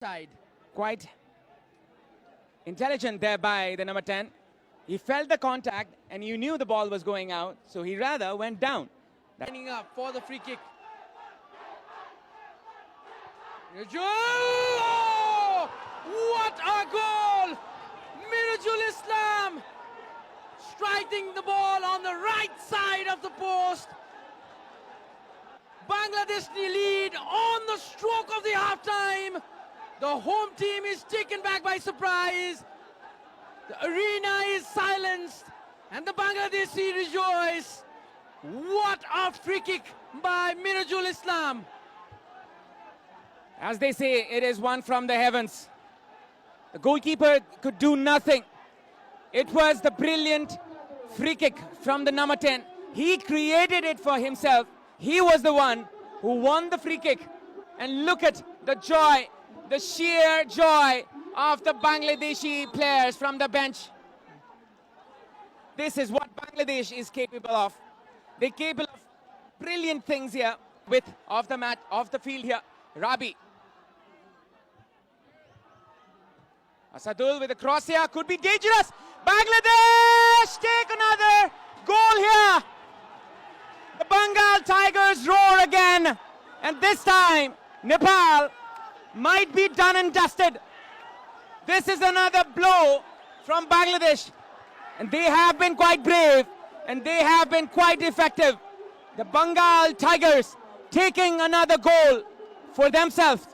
side. Quite intelligent there by the number 10. He felt the contact and you knew the ball was going out, so he rather went down. Lining up for the free kick. Oh, what a goal! Mirajul Islam striking the ball on the right side of the post. Bangladesh lead on the stroke of the half-time. The home team is taken back by surprise. The arena is silenced and the Bangladeshi rejoice. What a free kick by Mirajul Islam. As they say, it is one from the heavens. The goalkeeper could do nothing. It was the brilliant free kick from the number 10. He created it for himself. He was the one who won the free kick. And look at the joy, the sheer joy of the Bangladeshi players from the bench. This is what Bangladesh is capable of. They're capable of brilliant things here with off the mat, off the field here. Rabi. Asadul with a cross here, could be dangerous. Bangladesh take another goal here. The Bengal Tigers roar again. And this time, Nepal might be done and dusted. This is another blow from Bangladesh. And they have been quite brave. And they have been quite effective. The Bengal Tigers taking another goal for themselves.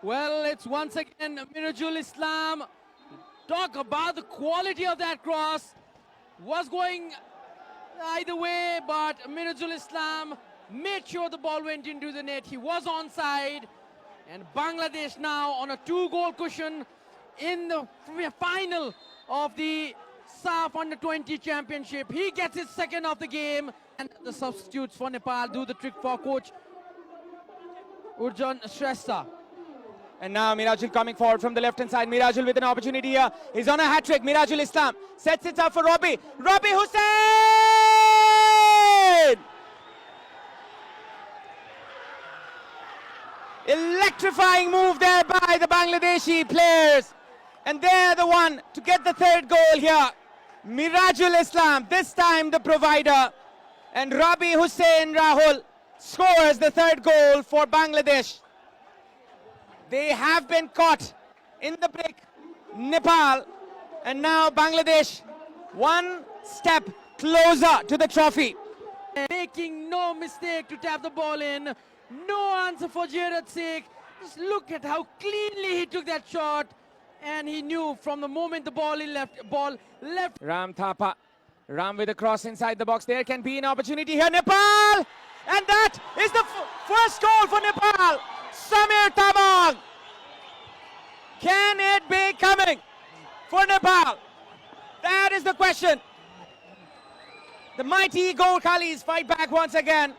Well, it's once again Mirajul Islam. Talk about the quality of that cross. Was going either way, but Mirajul Islam made sure the ball went into the net. He was onside. And Bangladesh now on a 2-goal cushion in the final of the SAF Under-20 Championship. He gets his second of the game. And the substitutes for Nepal do the trick for coach Urjan Shrestha. And now Mirajul coming forward from the left-hand side. Mirajul with an opportunity here. He's on a hat-trick. Mirajul Islam sets it up for Robbie. Robbie Hussain! Electrifying move there by the Bangladeshi players. And they're the one to get the third goal here. Mirajul Islam, this time the provider. And Rabi Hussain Rahul scores the third goal for Bangladesh. They have been caught in the break, Nepal, and now Bangladesh one step closer to the trophy. Making no mistake to tap the ball in. No answer for Jared Sheikh. Just look at how cleanly he took that shot. And he knew from the moment the ball left. Ram Thapa. Ram with a cross inside the box. There can be an opportunity here. Nepal! And that is the first goal for Nepal. Samir Tabang. Can it be coming for Nepal? That is the question. The mighty Gorkhalis fight back once again.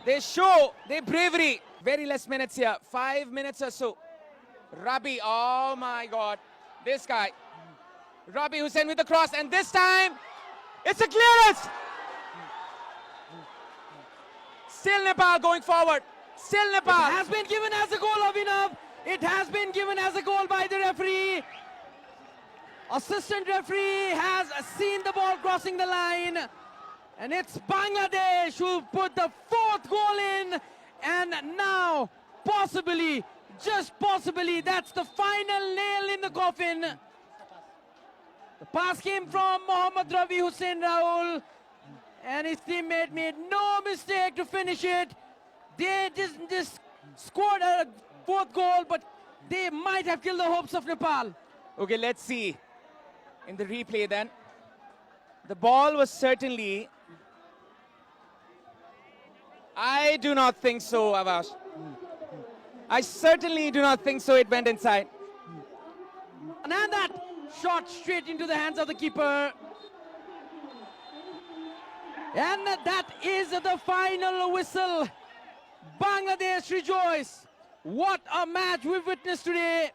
They show their bravery. Very less minutes here. 5 minutes or so. Rabi, oh my God. This guy. Rabi Hussain with the cross. And this time, it's a clearance. Still Nepal going forward. Still Nepal. It has been given as a goal, Abhinav. It has been given as a goal by the referee. Assistant referee has seen the ball crossing the line. And it's Bangladesh who put the fourth goal in. And now, possibly, just possibly, that's the final nail in the coffin. The pass came from Mohammad Rabi Hussain Rahul. And his teammate made no mistake to finish it. They just scored a fourth goal, but they might have killed the hopes of Nepal. Okay, let's see. In the replay then. The ball was certainly... I do not think so, Avash. I certainly do not think so. It went inside. And that shot straight into the hands of the keeper. And that is the final whistle. Bangladesh rejoice. What a match we've witnessed today.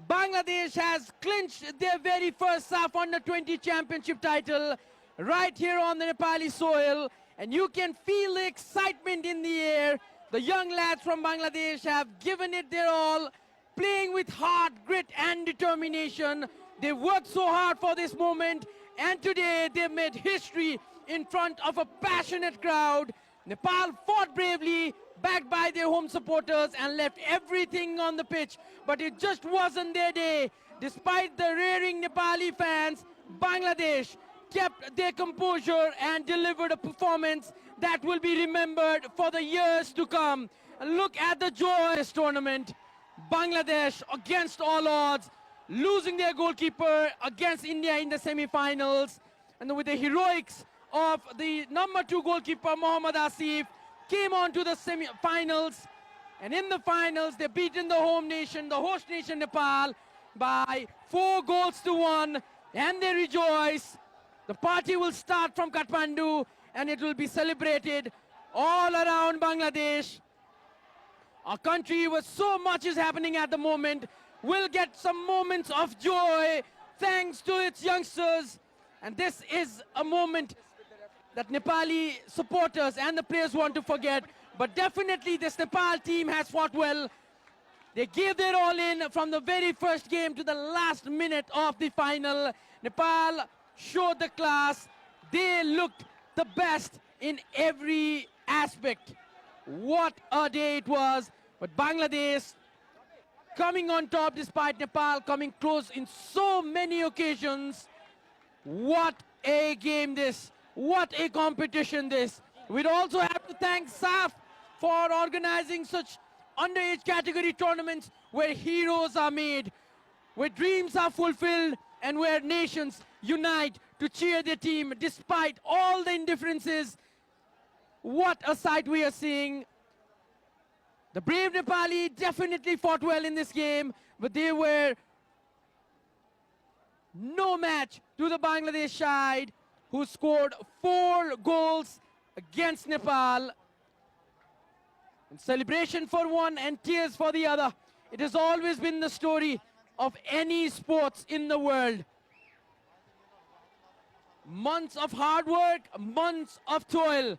Bangladesh has clinched their very first SAF Under-20 Championship title right here on the Nepali soil. And you can feel the excitement in the air. The young lads from Bangladesh have given it their all. playing with heart, grit, and determination. They worked so hard for this moment, and today they made history in front of a passionate crowd. Nepal fought bravely, backed by their home supporters, and left everything on the pitch, but it just wasn't their day. Despite the rearing Nepali fans, Bangladesh kept their composure and delivered a performance that will be remembered for the years to come. And look at the joy of this tournament. Bangladesh, against all odds, losing their goalkeeper against India in the semi-finals, and with the heroics of the number 2 goalkeeper Mohammad Asif, came on to the semi-finals, and in the finals they beaten the home nation, the host nation Nepal, by 4 goals to 1, and they rejoice. The party will start from Kathmandu, and it will be celebrated all around Bangladesh. Our country, where so much is happening at the moment, will get some moments of joy thanks to its youngsters. And this is a moment that Nepali supporters and the players want to forget. But definitely this Nepal team has fought well. They gave their all in from the very first game to the last minute of the final. Nepal showed the class. They looked the best in every aspect. What a day it was. But Bangladesh coming on top despite Nepal coming close in so many occasions. What a game this. What a competition this. We'd also have to thank SAF for organizing such underage category tournaments where heroes are made, where dreams are fulfilled, and where nations unite to cheer their team despite all the indifferences. What a sight we are seeing. The brave Nepali definitely fought well in this game, but they were no match to the Bangladesh side, who scored 4 goals against Nepal. And celebration for one and tears for the other. It has always been the story of any sports in the world. Months of hard work, months of toil,